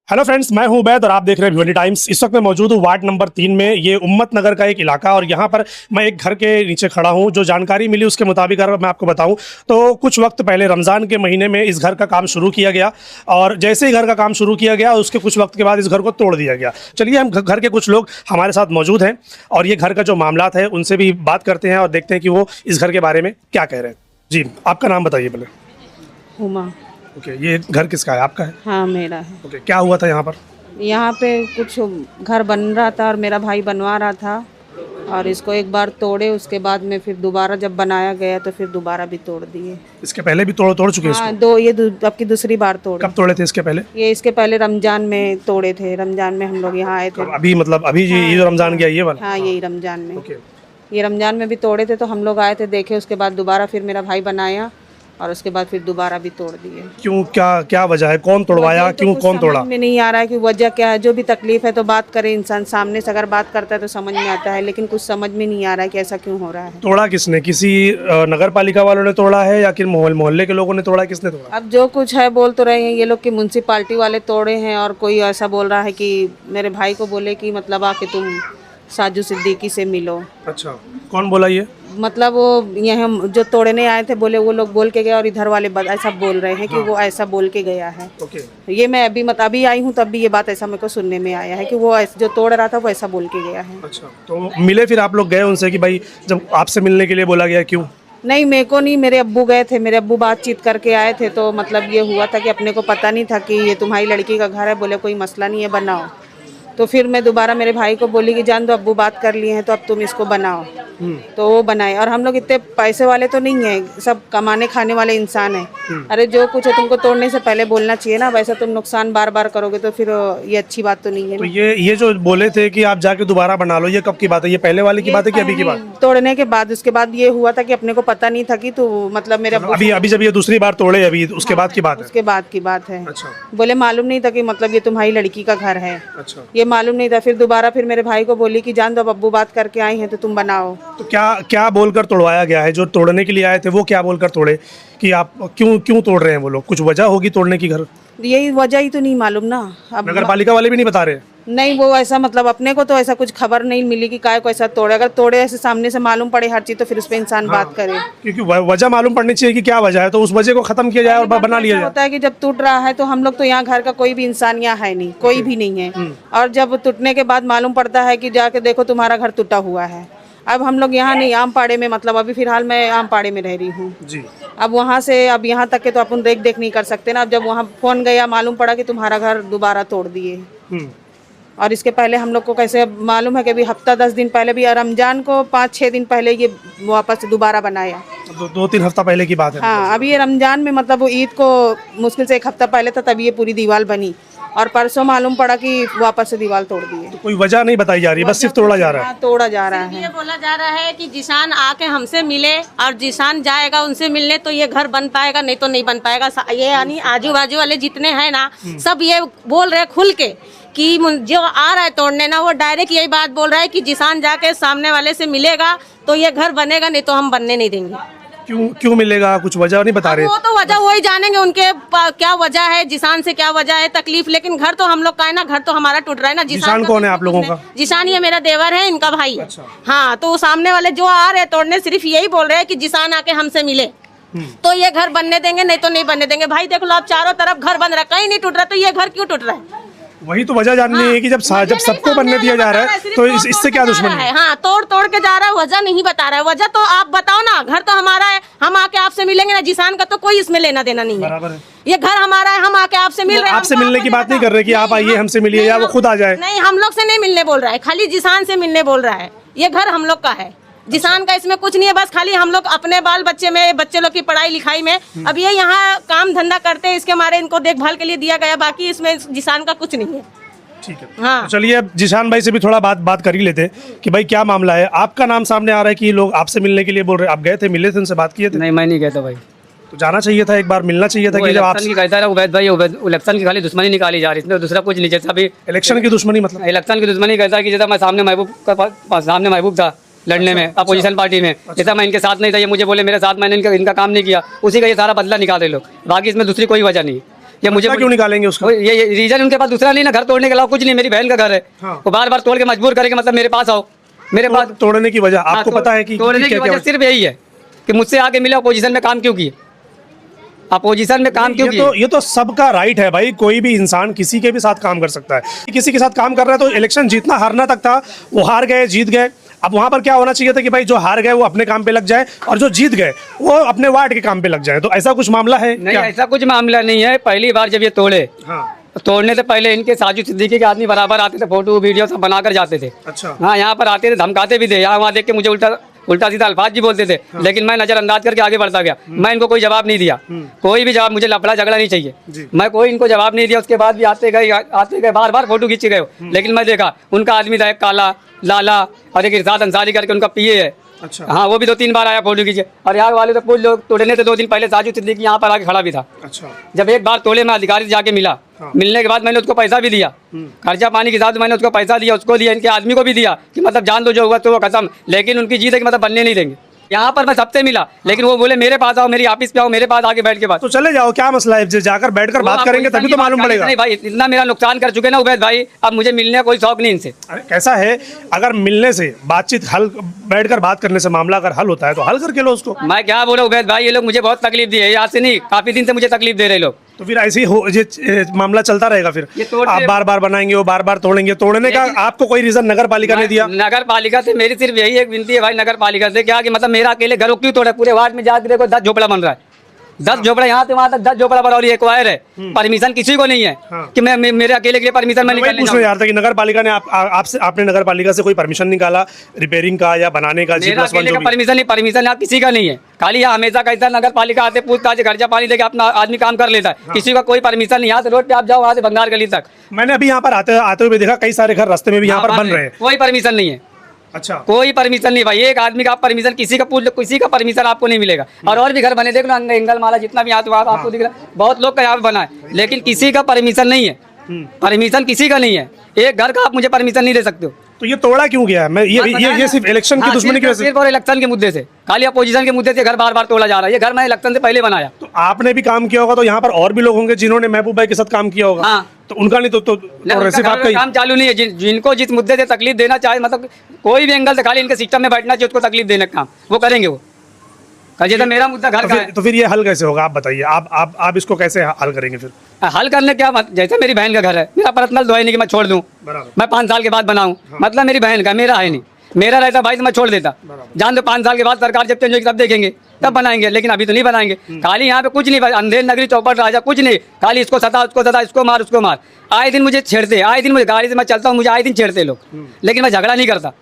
Hello friends, मैं हूं उबैद और आप देख रहे हैं भिवंडी टाइम्स। इस वक्त मैं मौजूद हूं वार्ड नंबर 3 में। ये उम्मत नगर का एक इलाका और यहाँ पर मैं एक घर के नीचे खड़ा हूं। जो जानकारी मिली उसके मुताबिक अगर मैं आपको बताऊं तो कुछ वक्त पहले रमज़ान के महीने में इस घर का काम शुरू किया गया और जैसे ही घर का काम शुरू किया गया उसके कुछ वक्त के बाद इस घर को तोड़ दिया गया। चलिए, हम घर के कुछ लोग हमारे साथ मौजूद हैं और ये घर का जो मामलात है उनसे भी बात करते हैं और देखते हैं कि वो इस घर के बारे में क्या कह रहे हैं। जी, आपका नाम बताइए पहले। उमा। ओके, ये घर किसका है? आपका है? हाँ, मेरा है। ओके, क्या हुआ था यहाँ पर? यहाँ पे कुछ घर बन रहा था और मेरा भाई बनवा रहा था और इसको एक बार तोड़े, उसके बाद में फिर दोबारा जब बनाया गया तो फिर दोबारा भी तोड़ दिए। इसके पहले भी तोड़ चुके हैं हाँ, इसको? अब की दूसरी बार तोड़े। कब तोड़े थे इसके पहले? ये इसके पहले रमजान में तोड़े थे। रमजान में हम लोग यहाँ आए थे। अभी मतलब अभी ये जो रमजान गया ये वाला? हाँ, यही रमजान में। ओके। ये रमजान में भी तोड़े थे तो हम लोग आए थे, देखे, उसके बाद दोबारा फिर मेरा भाई बनाया और उसके बाद फिर दोबारा भी तोड़ दिए। क्यों? क्या वजह है? कौन तोड़वाया? क्यों? कौन तोड़ा? समझ में नहीं आ रहा है कि वजह क्या है। जो भी तकलीफ है तो बात करे इंसान, सामने से अगर बात करता है तो समझ में आता है, लेकिन कुछ समझ में नहीं आ रहा है कि ऐसा क्यों हो रहा है। तोड़ा किसने? किसी नगर पालिका वालों ने तोड़ा है या कि मोहल्ले के लोगों ने तोड़ा? किसने तोड़ा? अब जो कुछ है बोल तो रहे हैं ये लोग कि म्युनिसिपालिटी वाले तोड़े हैं और कोई ऐसा बोल रहा है कि मेरे भाई को बोले कि मतलब आके तुम साजू सिद्दीकी से मिलो। अच्छा, कौन बोला ये? मतलब वो यहाँ जो तोड़ने आए थे बोले वो लोग बोल के गए और इधर वाले ऐसा बोल रहे हैं कि वो ऐसा बोल के गया है। ओके। ये मैं अभी आई हूँ तब भी ये बात ऐसा मेरे को सुनने में आया है कि वो जो तोड़ रहा था वो ऐसा बोल के गया है। अच्छा, तो मिले फिर आप लोग गए उनसे कि भाई जब आपसे मिलने के लिए बोला गया क्यों? नहीं, मेरे को नहीं, मेरे अब्बू गए थे। मेरे अब्बू बातचीत करके आए थे तो मतलब ये हुआ था कि अपने को पता नहीं था कि ये तुम्हारी लड़की का घर है। बोले कोई मसला नहीं है, बनाओ। तो फिर मैं दोबारा मेरे भाई को बोली कि जान दो, अब्बू बात कर लिए हैं तो अब तुम इसको बनाओ। तो वो बनाए और हम लोग इतने पैसे वाले तो नहीं है, सब कमाने खाने वाले इंसान हैं। अरे जो कुछ है तुमको तोड़ने से पहले बोलना चाहिए ना। वैसा तुम नुकसान बार बार करोगे तो फिर ये अच्छी बात तो नहीं है। तो ये जो बोले थे कि आप जाके दोबारा बना लो, ये कब की बात है? ये पहले वाले की बात है कि अभी की बात? तोड़ने के बाद, उसके बाद ये हुआ था कि अपने को पता नहीं था कि तो मतलब मेरे अभी जब ये दूसरी बार तोड़े अभी उसके बाद की बात है? उसके बाद की बात है। अच्छा। बोले मालूम नहीं था कि मतलब ये तुम्हारी लड़की का घर है। अच्छा। ये मालूम नहीं था। फिर दोबारा फिर मेरे भाई को बोली कि जान दो, अब अब्बू बात करके आई हैं तो तुम बनाओ। तो क्या बोलकर तोड़वाया गया है? जो तोड़ने के लिए आए थे वो क्या बोलकर तोड़े कि आप क्यों तोड़ रहे हैं? वो लोग कुछ वजह होगी तोड़ने की घर? यही वजह ही तो नहीं मालूम ना। अब नगर पालिका वाले भी नहीं बता रहे? नहीं, वो ऐसा मतलब अपने को तो ऐसा कुछ खबर नहीं मिली कि काय को ऐसा तोड़े। अगर तोड़े ऐसे सामने से मालूम पड़े हर चीज तो फिर उस पर इंसान बात करे। क्योंकि वजह मालूम पड़नी चाहिए कि क्या वजह है, तो उस वजह को खत्म किया जाए और बना लिया जाए। होता है कि जब टूट रहा है तो हम लोग तो यहाँ घर का कोई भी इंसान यहाँ है नहीं, कोई भी नहीं है। और जब टूटने के बाद मालूम पड़ता है कि जाके देखो तुम्हारा घर टूटा हुआ है। अब हम लोग यहाँ नहीं, आमपाड़े में, मतलब अभी फिलहाल मैं आमपाड़े में रह रही हूँ जी। अब वहाँ से अब यहाँ तक के तो अपन देख नहीं कर सकते ना। अब जब वहाँ फोन गया मालूम पड़ा कि तुम्हारा घर दोबारा तोड़ दिए। और इसके पहले हम लोग को कैसे मालूम है कि अभी हफ्ता 10 दिन पहले भी, रमजान को 5-6 दिन पहले ये वापस दोबारा बनाया। 2-3 हफ्ता पहले की बात है? हाँ, अभी ये रमजान में मतलब वो ईद को मुश्किल से 1 हफ्ता पहले था तभी ये पूरी दीवार बनी और परसों मालूम पड़ा कि वापस से दीवार तोड़ दी है। तो कोई वजह नहीं बताई जा रही, बस सिर्फ तोड़ा जा रहा है? तोड़ा जा रहा है। ये बोला जा रहा है कि जिसान आके हमसे मिले और जिसान जाएगा उनसे मिलने तो ये घर बन पाएगा, नहीं तो नहीं बन पाएगा। ये यानी आजू बाजू वाले जितने हैं ना, सब ये बोल रहे खुल के कि जो आ रहा है तोड़ने ना, वो डायरेक्ट यही बात बोल रहा है कि जिसान जाके सामने वाले से मिलेगा तो ये घर बनेगा, नहीं तो हम बनने नहीं देंगे। क्यों मिलेगा? कुछ वजह नहीं बता रहे? वो तो वजह वही जानेंगे, उनके क्या वजह है, जिसान से क्या वजह है तकलीफ। लेकिन घर तो हम लोग का है ना, घर तो हमारा टूट रहा है ना। जिसान कौन है आप लोगों का? जिसान ये मेरा देवर है, इनका भाई है। अच्छा। हाँ, तो सामने वाले जो आ रहे तोड़ने सिर्फ यही बोल रहे हैं कि जिसान आके हमसे मिले तो ये घर बनने देंगे, नहीं तो नहीं बनने देंगे। भाई देख लो, आप चारों तरफ घर बन रहा है, कहीं नहीं टूट रहा, तो ये घर क्यों टूट रहा है? वही तो वजह जाननी है कि जब सबको बनने दिया जा रहा है तो इससे क्या दुश्मनी है? हाँ, तोड़ के जा रहा है, वजह नहीं बता रहा है। वजह तो आप बताओ ना। घर तो हमारा है, हम आके आपसे मिलेंगे ना। जिसान का तो कोई इसमें लेना देना नहीं है। बराबर है। ये घर हमारा है, हम आके आपसे मिल रहे हैं। आपसे मिलने की बात नहीं कर रहे कि आप आइए हमसे मिलिए या वो खुद आ जाए? नहीं, हम लोग से नहीं मिलने बोल रहा है, खाली जिसान से मिलने बोल रहा है। ये घर हम लोग का है, जिसान का इसमें कुछ नहीं है। बस खाली हम लोग अपने बाल बच्चे में, बच्चे लोग की पढ़ाई लिखाई में, अब ये यहाँ काम धंधा करते हैं, इसके मारे इनको देखभाल के लिए दिया गया। बाकी इसमें जिसान का कुछ नहीं है। ठीक है। हाँ, तो चलिए अब जिशान भाई से भी थोड़ा बात कर ही लेते हैं कि भाई क्या मामला है। आपका नाम सामने आ रहा है कि लोग आपसे मिलने के लिए बोल रहे हैं। आप गए थे, मिले थे, उनसे बात किए थे? नहीं, मैं नहीं गया था भाई। तो जाना चाहिए था, एक बार मिलना चाहिए था कि जब आप कहता है उबैद भाई, इलेक्शन की खाली दुश्मनी निकाली जा रही है, इसमें दूसरा कुछ नहीं। जैसा अभी इलेक्शन की दुश्मनी मतलब इलेक्शन की दुश्मनी कहता है कि जैसा मैं सामने महबूब था लड़ने में अपोजिशन पार्टी में, जैसा मैं इनके साथ नहीं था, ये मुझे बोले मेरे साथ, मैंने इनका काम नहीं किया, उसी का ये सारा बदला निकाले लोग। बाकी इसमें दूसरी कोई वजह नहीं। ये मुझे क्यों निकालेंगे उसको? ये रीजन उनके पास दूसरा नहीं ना, घर तोड़ने के अलावा कुछ नहीं। मेरी बहन का घर है, हाँ। वो बार बार तोड़ के मजबूर करेंगे, मतलब मेरे पास आओ, मेरे पास। तोड़ने की वजह आपको पता है कि तोड़ने की वजह सिर्फ यही है कि मुझसे आके मिले, अपोजिशन में काम क्यों किए, अपोजिशन में काम क्यों किए? ये तो सबका राइट है भाई, कोई भी इंसान किसी के भी साथ काम कर सकता है। किसी के साथ काम कर रहा है तो इलेक्शन जीतना हारना तक था, वो हार गए जीत गए। अब वहां पर क्या होना चाहिए था कि भाई जो हार गए वो अपने काम पे लग जाए और जो जीत गए वो अपने वार्ड के काम पे लग जाए। तो ऐसा कुछ मामला है नहीं, क्या? ऐसा कुछ मामला नहीं है। पहली बार जब ये तोड़े, हाँ। तोड़ने से पहले इनके साजू सिद्दीकी के आदमी बराबर आते थे, फोटो वीडियो सब बनाकर जाते थे। अच्छा। हाँ, यहाँ पर आते थे, धमकाते भी थे, यहाँ वहाँ देख के मुझे उल्टा सीधा अल्फाज भी बोलते थे। लेकिन मैं नजरअंदाज करके आगे बढ़ता गया। मैं इनको कोई जवाब नहीं दिया, कोई भी जवाब, मुझे लफड़ा झगड़ा नहीं चाहिए। मैं कोई इनको जवाब नहीं दिया। उसके बाद भी आते गए बार बार फोटो खींचे गए। लेकिन मैं देखा उनका आदमी था एक काला लाला और एक इरशाद अंसारी करके उनका पीए है। अच्छा। हाँ, वो भी 2-3 बार आया फोटो खींचे। और यहाँ वाले तो कुछ लोग तोड़ने से 2 दिन पहले साजू सिद्दीकी यहाँ पर आके खड़ा भी था। अच्छा। जब एक बार तोड़े, मैं अधिकारी से जाके मिला। मिलने के बाद मैंने उसको पैसा भी दिया, खर्चा पानी के साथ मैंने उसको पैसा दिया, उसको दिया, इनके आदमी को भी दिया कि मतलब जान दो, जो हुआ तो वो खत्म। लेकिन उनकी जीत है कि मतलब बनने नहीं देंगे। यहाँ पर मैं सबसे मिला, लेकिन वो बोले मेरे पास आओ, मेरी ऑफिस पे आओ, मेरे पास आके बैठ के बात। तो चले जाओ, क्या मसला है? जाकर बैठकर बात करेंगे तभी तो मालूम पड़ेगा। नहीं भाई, इतना मेरा नुकसान कर चुके ना उबैद भाई, अब मुझे मिलने का कोई शौक नहीं इनसे। अरे कैसा है, अगर मिलने से बातचीत हल, बैठकर बात करने से मामला अगर हल होता है तो हल करके लो उसको। मैं क्या बोला उबैद भाई, ये लोग मुझे बहुत तकलीफ दी है, आज से नहीं काफी दिन से मुझे तकलीफ दे रहे लोग। तो फिर ऐसे ही ये मामला चलता रहेगा। फिर आप बार बार बनाएंगे, वो बार बार तोड़ेंगे। तोड़ने का आपको कोई रीजन नगर पालिका ने दिया? नगर पालिका से मेरी सिर्फ यही एक विनती है भाई, नगर पालिका से क्या कि मतलब मेरा अकेले घर क्यों तोड़ा? पूरे वार्ड में जाकर देखो 10 झोपड़ा बन रहा है, 10 झोपड़ा, यहाँ से वहाँ तक 10 झोपड़ा बना, और ये एक्वायर है। परमिशन किसी को नहीं है कि मैं मेरे अकेले के लिए परमिशन मैं निकालने पूछना यार था कि नगर पालिका ने आपसे, आपने नगर पालिका से कोई परमिशन निकाला रिपेयरिंग का या बनाने का? मेरा अकेले का परमिशन यहाँ किसी का नहीं है। खाली यहाँ हमेशा कैसा नगर पालिका आते पूछताछ खर्चा पानी देके अपना आदमी काम कर लेता है। किसी का कोई परमिशन नहीं। यहाँ से रोड पे आप जाओ, वहाँ से बंगाल गली तक। मैंने अभी यहाँ पर आते हुए देखा कई सारे घर रास्ते में भी यहाँ पर बन रहे हैं, कोई परमिशन नहीं है। अच्छा, कोई परमिशन नहीं भाई, एक आदमी का परमिशन, किसी का परमिशन आपको नहीं मिलेगा। और भी घर बने, देख लो एंगल माला जितना भी यहाँ तो आपको दिख रहा है, बहुत लोग का यहाँ बना है, लेकिन किसी का परमिशन नहीं है। परमिशन किसी का नहीं है। एक घर का आप मुझे परमिशन नहीं दे सकते हो। तो ये तोड़ा क्यों गया है? मैं ये सिर्फ इलेक्शन की दुश्मनी की वजह से, सिर्फ और इलेक्शन के मुद्दे से, खाली अपोजिशन के मुद्दे से घर बार बार तोड़ा जा रहा है। ये घर मैं इलेक्शन से पहले बनाया। तो आपने भी काम किया होगा, तो यहाँ पर और भी लोग होंगे जिन्होंने महबूब भाई के साथ काम किया होगा। हाँ। तो उनका नहीं तो सिर्फ आपका ही काम चालू नहीं है। जिनको जिस मुद्दे से तकलीफ देना चाहे, मतलब कोई भी एंगल से, खाली इनके सिस्टम में बैठना चाहिए, उसको तकलीफ देने का काम वो करेंगे। वो जैसे मेरा मुद्दा घर का है, तो फिर ये हल कैसे होगा? आप बताइए, आप इसको कैसे हल करेंगे फिर? हल करने क्या, जैसे मेरी बहन का घर है, मेरा पर्सनल तो है नहीं कि मैं छोड़ दूं। मैं 5 साल के बाद बनाऊं, मतलब मेरी बहन का, मेरा है नहीं। मेरा रहता भाई तो मैं छोड़ देता। जान दो 5 साल के बाद सरकार जब चेंज होगी तब देखेंगे, तब बनाएंगे, लेकिन अभी तो नहीं बनाएंगे। खाली यहाँ पे कुछ नहीं, अंधेर नगरी चौपट राजा कुछ नहीं, खाली इसको सता, उसको सता, इसको मार, उसको मार। आए दिन मुझे छेड़ते, आए दिन मुझे गाड़ी से मैं चलता हूँ, मुझे आए दिन छेड़ते लोग, लेकिन मैं झगड़ा नहीं करता।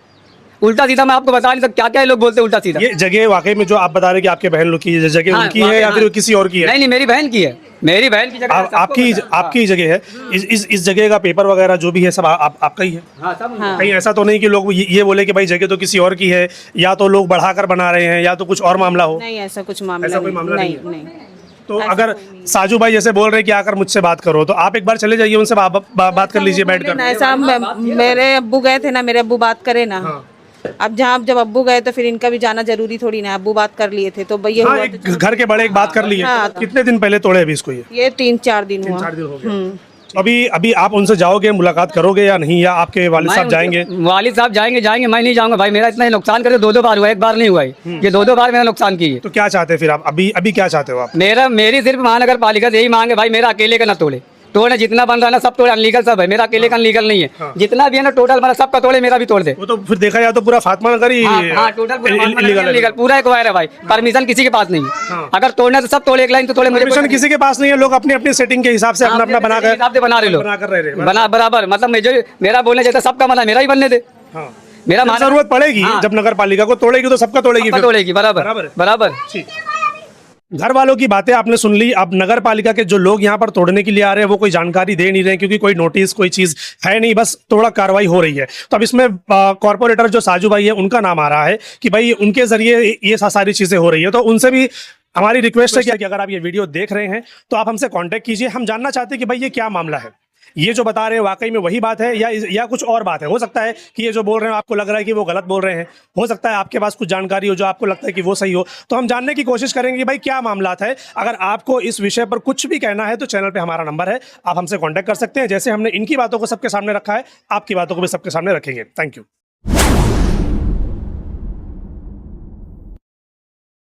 उल्टा सीधा मैं आपको बता नहीं सकता क्या क्या लोग बोलते उल्टा सीधा। ये जगह वाकई में जो आप बता रहे कि आपके बहन लोग की जगह उनकी है या फिर किसी और की है? नहीं, मेरी बहन की है, मेरी बहन की जगह। आपकी जगह है। इस जगह का पेपर वगैरह जो भी है सब आपका ही है? हाँ, सब। कहीं ऐसा तो नहीं कि लोग ये बोले कि भाई जगह तो किसी और की है, या तो लोग बढ़ाकर बना रहे हैं, या तो कुछ और मामला हो? नहीं, ऐसा कुछ मामला ऐसा कोई मामला नहीं नहीं। तो अगर साजू भाई जैसे बोल रहे हैं कि आकर मुझसे बात करो, तो आप एक बार चले जाइए, उनसे बात कर लीजिए बैठकर। ऐसा मेरे अब्बू गए थे ना, मेरे अब्बू बात करे ना। अब जब अब्बू गए तो फिर इनका भी जाना जरूरी थोड़ी ना। अब्बू बात कर लिए थे तो भैया हाँ, एक घर के बड़े एक बात कर लिए। हाँ, कितने दिन पहले तोड़े अभी इसको? ये 3-4 दिन हुआ। 3-4 दिन हो गए। अभी आप उनसे जाओगे, मुलाकात करोगे या नहीं, या आपके वालिद साहब जाएंगे? वालिद साहब जाएंगे, मैं नहीं जाऊंगा भाई। मेरा इतना नुकसान करे 2-2 बार हुआ, एक बार नहीं हुआ है। ये 2-2 बार मेरा नुकसान की है। तो क्या चाहते हैं फिर आप? अभी क्या चाहते हो आप? मेरी सिर्फ महानगर पालिका से यही मांग है भाई, मेरा अकेले का ना तोड़े। तोड़े जितना बन रहा है ना सब तोड़े, अनलीगल सब है, मेरा अकेले का अनलीगल नहीं है। जितना भी है ना टोटल मेरा सबका तोड़े, मेरा भी तोड़ दे। वो तो फिर देखा जाए तो पूरा फातिमा नगर ही टोटल इलीगल, पूरा एक वायर है भाई। परमिशन किसी के पास नहीं है। अगर तोड़ना तो सब तोड़े, एक लाइन तो तोड़े। परमिशन किसी के पास नहीं है, लोग अपनी अपनी सेटिंग के हिसाब से अपना बना रहे लोग, बना बराबर। मतलब मेरा बोलने जैसा सबका बना, मेरा ही बनने दे। मेरा जरूरत पड़ेगी जब नगर पालिका को तोड़ेगी तो सबका तोड़ेगी, बराबर। घर वालों की बातें आपने सुन ली। अब नगर पालिका के जो लोग यहाँ पर तोड़ने के लिए आ रहे हैं वो कोई जानकारी दे नहीं रहे, क्योंकि कोई नोटिस कोई चीज है नहीं, बस थोड़ा कार्रवाई हो रही है। तो अब इसमें कॉर्पोरेटर जो साजू भाई है उनका नाम आ रहा है कि भाई उनके जरिए ये सारी चीजें हो रही है। तो उनसे भी हमारी रिक्वेस्ट है कि अगर आप ये वीडियो देख रहे हैं तो आप हमसे कांटेक्ट कीजिए। हम जानना चाहते हैं कि भाई ये क्या मामला है, ये जो बता रहे हैं वाकई में वही बात है या कुछ और बात है? हो सकता है कि ये जो बोल रहे हैं आपको लग रहा है कि वो गलत बोल रहे हैं, हो सकता है आपके पास कुछ जानकारी हो जो आपको लगता है कि वो सही हो। तो हम जानने की कोशिश करेंगे कि भाई क्या मामला है। अगर आपको इस विषय पर कुछ भी कहना है तो चैनल पे हमारा नंबर है, आप हमसे कॉन्टैक्ट कर सकते हैं। जैसे हमने इनकी बातों को सबके सामने रखा है, आपकी बातों को भी सबके सामने रखेंगे। Thank you.